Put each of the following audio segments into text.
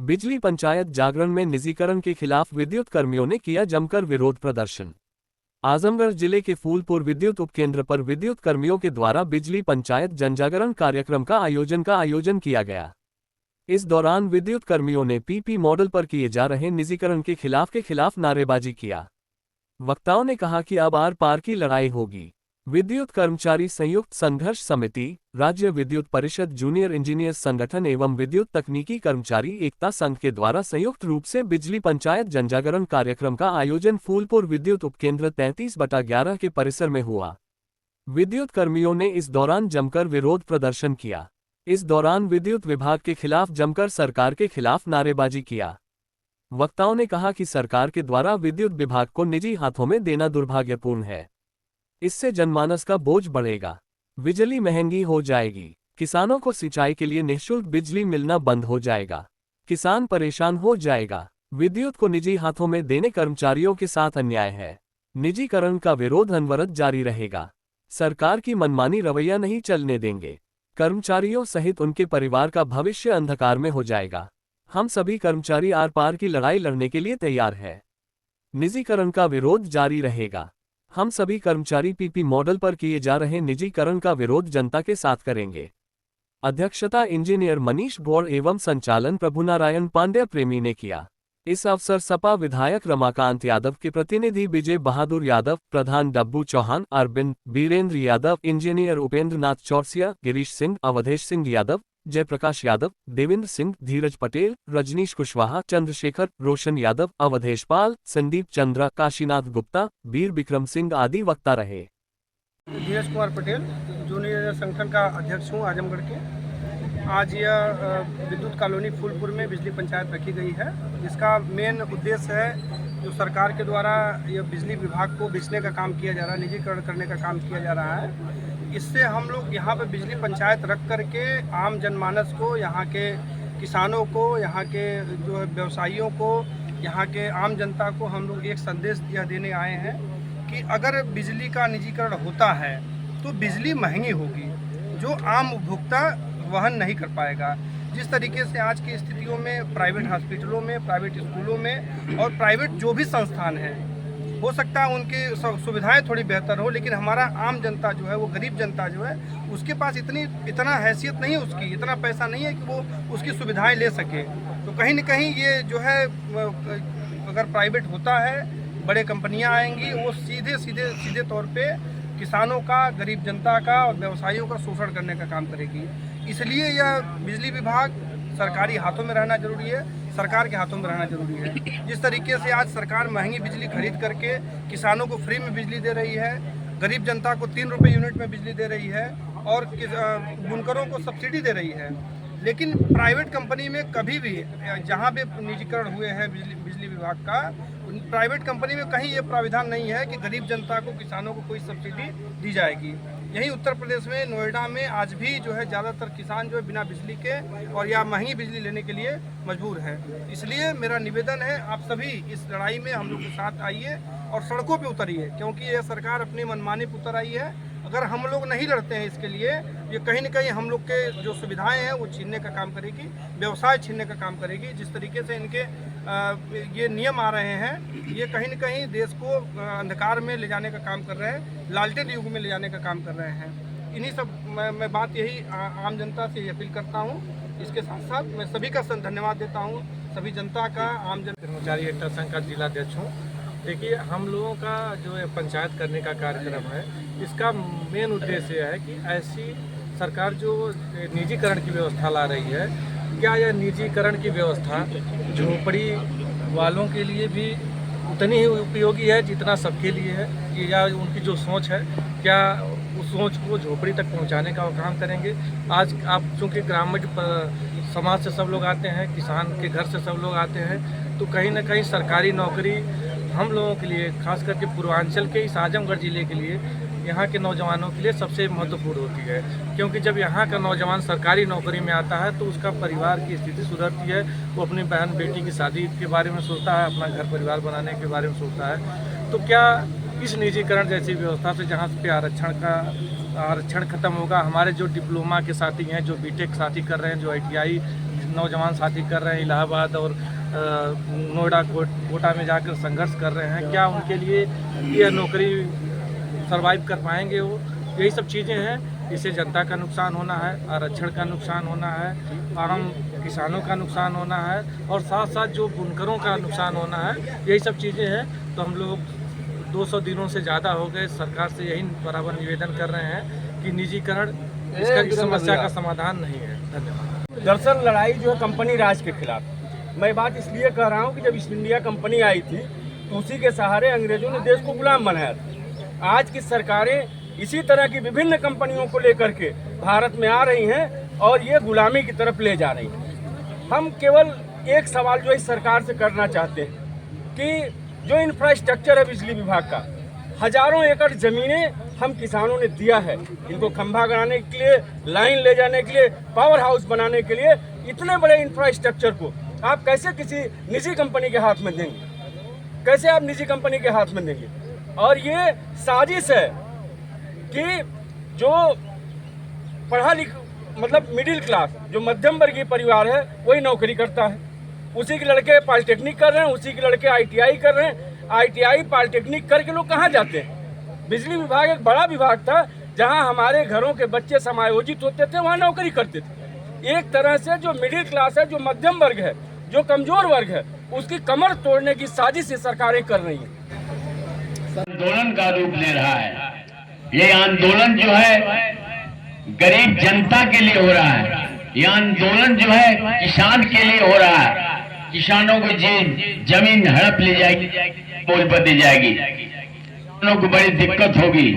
बिजली पंचायत जागरण में निजीकरण के खिलाफ विद्युत कर्मियों ने किया जमकर विरोध प्रदर्शन। आजमगढ़ जिले के फूलपुर विद्युत उपकेंद्र पर विद्युत कर्मियों के द्वारा बिजली पंचायत जनजागरण कार्यक्रम का आयोजन किया गया। इस दौरान विद्युत कर्मियों ने पीपी मॉडल पर किए जा रहे निजीकरण के खिलाफ नारेबाजी किया। वक्ताओं ने कहा कि अब आर पार की लड़ाई होगी। विद्युत कर्मचारी संयुक्त संघर्ष समिति, राज्य विद्युत परिषद, जूनियर इंजीनियर्स संगठन एवं विद्युत तकनीकी कर्मचारी एकता संघ के द्वारा संयुक्त रूप से बिजली पंचायत जनजागरण कार्यक्रम का आयोजन फूलपुर विद्युत उपकेंद्र 33/11 के परिसर में हुआ। विद्युत कर्मियों ने इस दौरान जमकर विरोध प्रदर्शन किया। इस दौरान विद्युत विभाग के खिलाफ जमकर सरकार के खिलाफ नारेबाजी किया। वक्ताओं ने कहा कि सरकार के द्वारा विद्युत विभाग को निजी हाथों में देना दुर्भाग्यपूर्ण है। इससे जनमानस का बोझ बढ़ेगा, बिजली महंगी हो जाएगी, किसानों को सिंचाई के लिए निःशुल्क बिजली मिलना बंद हो जाएगा, किसान परेशान हो जाएगा। विद्युत को निजी हाथों में देने कर्मचारियों के साथ अन्याय है। निजीकरण का विरोध अनवरत जारी रहेगा। सरकार की मनमानी रवैया नहीं चलने देंगे। कर्मचारियों सहित उनके परिवार का भविष्य अंधकार में हो जाएगा। हम सभी कर्मचारी आर पार की लड़ाई लड़ने के लिए तैयार है। निजीकरण का विरोध जारी रहेगा। हम सभी कर्मचारी पीपी मॉडल पर किए जा रहे निजीकरण का विरोध जनता के साथ करेंगे। अध्यक्षता इंजीनियर मनीष गौड़ एवं संचालन प्रभुनारायण पांड्या प्रेमी ने किया। इस अवसर सपा विधायक रमाकांत यादव के प्रतिनिधि विजय बहादुर यादव, प्रधान डब्बू चौहान, अरविंद, बीरेंद्र यादव, इंजीनियर उपेंद्र नाथ चौरसिया, गिरीश सिंह, अवधेश सिंह यादव, जयप्रकाश यादव, देवेंद्र सिंह, धीरज पटेल, रजनीश कुशवाहा, चंद्रशेखर, रोशन यादव, अवधेश पाल, संदीप चंद्रा, काशीनाथ गुप्ता, वीर विक्रम सिंह आदि वक्ता रहे। धीरज कुमार पटेल, जूनियर संगठन का अध्यक्ष हूँ आजमगढ़ के। आज यह विद्युत कॉलोनी फूलपुर में बिजली पंचायत रखी गई है। इसका मेन उद्देश्य है जो सरकार के द्वारा यह बिजली विभाग को बेचने का काम किया जा रहा है, निजीकरण करने का काम किया जा रहा है। इससे हम लोग यहाँ पे बिजली पंचायत रख करके आम जनमानस को, यहाँ के किसानों को, यहाँ के जो है व्यवसायियों को, यहाँ के आम जनता को हम लोग एक संदेश यह देने आए हैं कि अगर बिजली का निजीकरण होता है तो बिजली महंगी होगी, जो आम उपभोक्ता वहन नहीं कर पाएगा। जिस तरीके से आज की स्थितियों में प्राइवेट हॉस्पिटलों में, प्राइवेट स्कूलों में और प्राइवेट जो भी संस्थान हैं, हो सकता है उनकी सुविधाएं थोड़ी बेहतर हो, लेकिन हमारा आम जनता जो है, वो गरीब जनता जो है, उसके पास इतना हैसियत नहीं है, उसकी इतना पैसा नहीं है कि वो उसकी सुविधाएं ले सके। तो कहीं न कहीं ये जो है, अगर प्राइवेट होता है, बड़े कंपनियां आएंगी, वो सीधे तौर पे किसानों का, गरीब जनता का और व्यवसायियों का शोषण करने का काम करेगी। इसलिए यह बिजली विभाग सरकारी हाथों में रहना जरूरी है, सरकार के हाथों में रहना जरूरी है। जिस तरीके से आज सरकार महंगी बिजली खरीद करके किसानों को फ्री में बिजली दे रही है, गरीब जनता को 3 रुपये यूनिट में बिजली दे रही है और बुनकरों को सब्सिडी दे रही है, लेकिन प्राइवेट कंपनी में कभी भी, जहाँ भी निजीकरण हुए हैं बिजली विभाग का, प्राइवेट कंपनी में कहीं ये प्राविधान नहीं है कि गरीब जनता को, किसानों को कोई सब्सिडी दी जाएगी। यहीं उत्तर प्रदेश में नोएडा में आज भी जो है ज़्यादातर किसान जो है बिना बिजली के और या महंगी बिजली लेने के लिए मजबूर है। इसलिए मेरा निवेदन है, आप सभी इस लड़ाई में हम लोग के साथ आइए और सड़कों पे उतरिए, क्योंकि ये सरकार अपनी मनमानी पर उतर आई है। अगर हम लोग नहीं लड़ते हैं इसके लिए, ये कहीं न कहीं हम लोग के जो सुविधाएं हैं वो छीनने का काम करेगी, व्यवसाय छीनने का काम करेगी। जिस तरीके से इनके ये नियम आ रहे हैं, ये कहीं न कहीं देश को अंधकार में ले जाने का काम कर रहे हैं, लालटेन युग में ले जाने का काम कर रहे हैं। इन्हीं सब मैं बात यही आम जनता से अपील करता हूँ। इसके साथ साथ मैं सभी का धन्यवाद देता हूँ, सभी जनता का, आम कर्मचारी एकता संघ का जिलाध्यक्ष हूँ। देखिए, हम लोगों का जो है पंचायत करने का कार्यक्रम है, इसका मेन उद्देश्य है कि ऐसी सरकार जो निजीकरण की व्यवस्था ला रही है, क्या यह निजीकरण की व्यवस्था झोपड़ी वालों के लिए भी उतनी ही उपयोगी है जितना सबके लिए है, या उनकी जो सोच है, क्या उस सोच को झोपड़ी तक पहुंचाने का वो काम करेंगे। आज आप चूँकि ग्रामीण समाज से सब लोग आते हैं, किसान के घर से सब लोग आते हैं, तो कहीं ना कहीं सरकारी नौकरी हम लोगों के लिए, खास करके पूर्वांचल के इस आजमगढ़ ज़िले के लिए, यहाँ के नौजवानों के लिए सबसे महत्वपूर्ण होती है। क्योंकि जब यहाँ का नौजवान सरकारी नौकरी में आता है तो उसका परिवार की स्थिति सुधरती है, वो अपनी बहन बेटी की शादी के बारे में सोचता है, अपना घर परिवार बनाने के बारे में सोचता है। तो क्या इस निजीकरण जैसी व्यवस्था से, जहाँ पे आरक्षण खत्म होगा, हमारे जो डिप्लोमा के साथी हैं, जो बीटेक साथी कर रहे हैं, जो ITI नौजवान साथी कर रहे हैं इलाहाबाद और नोएडा कोटा में जाकर संघर्ष कर रहे हैं, क्या उनके लिए यह नौकरी सरवाइव कर पाएंगे वो? यही सब चीज़ें हैं। इससे जनता का नुकसान होना है, आरक्षण का नुकसान होना है, आम किसानों का नुकसान होना है और साथ साथ जो बुनकरों का नुकसान होना है। यही सब चीज़ें हैं। तो हम लोग 200 दिनों से ज़्यादा हो गए, सरकार से यही बराबर निवेदन कर रहे हैं कि निजीकरण इसका समस्या का समाधान नहीं है। धन्यवाद। दरअसल लड़ाई जो है कंपनी राज के खिलाफ। मैं बात इसलिए कह रहा हूँ कि जब ईस्ट इंडिया कंपनी आई थी तो उसी के सहारे अंग्रेजों ने देश को गुलाम बनाया था। आज की सरकारें इसी तरह की विभिन्न कंपनियों को लेकर के भारत में आ रही हैं और ये गुलामी की तरफ ले जा रही हैं। हम केवल एक सवाल जो इस सरकार से करना चाहते हैं कि जो इंफ्रास्ट्रक्चर है बिजली विभाग का, हजारों एकड़ ज़मीनें हम किसानों ने दिया है, इनको खंभा बनाने के लिए, लाइन ले जाने के लिए, पावर हाउस बनाने के लिए, इतने बड़े इंफ्रास्ट्रक्चर को आप कैसे किसी निजी कंपनी के हाथ में देंगे? कैसे आप निजी कंपनी के हाथ में देंगे? और ये साजिश है कि जो पढ़ा लिखा मतलब मिडिल क्लास जो मध्यम वर्गीय परिवार है वही नौकरी करता है। उसी के लड़के पॉलिटेक्निक कर रहे हैं, उसी के लड़के ITI कर रहे हैं। ITI पॉलिटेक्निक करके लोग कहाँ जाते हैं? बिजली विभाग एक बड़ा विभाग था जहाँ हमारे घरों के बच्चे समायोजित होते थे, वहाँ नौकरी करते थे। एक तरह से जो मिडिल क्लास है, जो मध्यम वर्ग है, जो कमजोर वर्ग है, उसकी कमर तोड़ने की साजिश सरकारें कर रही हैं। आंदोलन का रूप ले रहा है। ये आंदोलन जो है गरीब जनता के लिए हो रहा है। ये आंदोलन जो है किसान के लिए हो रहा है। किसानों को जमीन हड़प ली जाएगी, बोल बदली जाएगी, किसानों को बड़ी दिक्कत होगी।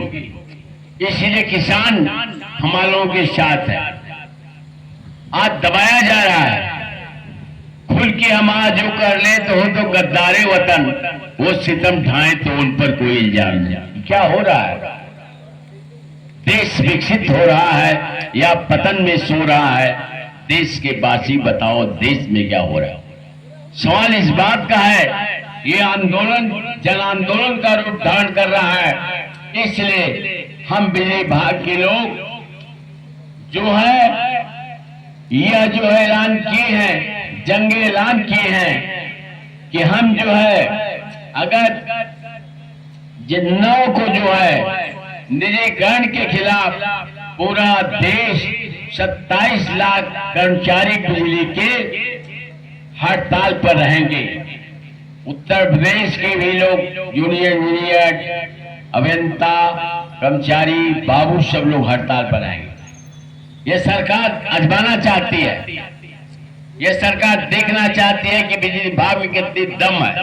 इसीलिए किसान हम लोगों के साथ है। आज दबाया जा रहा है। खुल के हम आज जो कर ले तो गद्दारे वतन, वो सितम ढाए तो उन पर कोई इल्जाम नहीं। क्या हो रहा है? देश विकसित हो रहा है या पतन में सो रहा है? देश के बासी बताओ, देश में क्या हो रहा है? सवाल इस बात का है। ये आंदोलन जन आंदोलन का रूप धारण कर रहा है। इसलिए हम बिजली विभाग के लोग जो है यह जो ऐलान किए हैं, जंग ऐलान किए हैं कि हम जो है अगर जिन्नों को जो है निजीकरण के खिलाफ पूरा देश 27 लाख कर्मचारी बिजली के हड़ताल पर रहेंगे। उत्तर प्रदेश के भी लोग यूनियन इंजीनियर, अभियंता, कर्मचारी, बाबू सब लोग हड़ताल पर रहेंगे। ये सरकार आजमाना चाहती है। ये सरकार देखना चाहती है कि बिजली विभाग में कितनी दम है।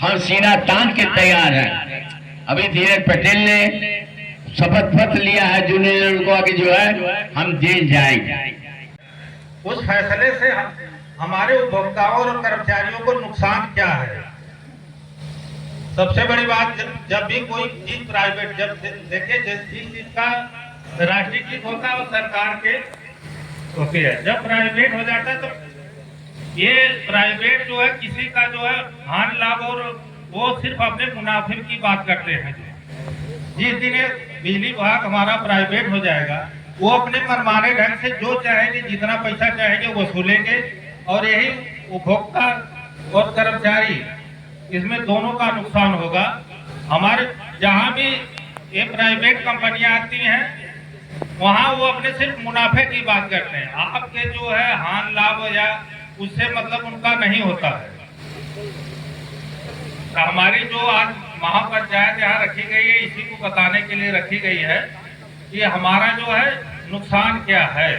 हम सीना तान के तैयार हैं। अभी धीरज पटेल ने शपथ पत्र लिया है जूनियर को आगे जो है हम जेल जाएंगे। उस फैसले से हमारे उपभोक्ताओं और कर्मचारियों को नुकसान क्या है? सबसे बड़ी बात, जब भी कोई चीज प्राइवेट, जब देखिए जिस चीज का राष्ट्रीयकृत होता है वो सरकार के ओके है। जब प्राइवेट हो जाता है तो ये प्राइवेट जो है किसी का जो है हानि लाभ और वो सिर्फ अपने मुनाफे की बात करते हैं। जिस दिन बिजली विभाग हमारा प्राइवेट हो जाएगा वो अपने मनमाने ढंग से जो चाहेंगे, जितना पैसा चाहेंगे वसूलेंगे और यही उपभोक्ता और कर्मचारी इसमें दोनों का नुकसान होगा। हमारे जहाँ भी ये प्राइवेट कंपनियां आती हैं वहाँ वो अपने सिर्फ मुनाफे की बात करते हैं। आपके जो है हानि लाभ या उससे मतलब उनका नहीं होता है। तो हमारी जो आज महापंचायत यहाँ रखी गई है इसी को बताने के लिए रखी गई है कि हमारा जो है नुकसान क्या है।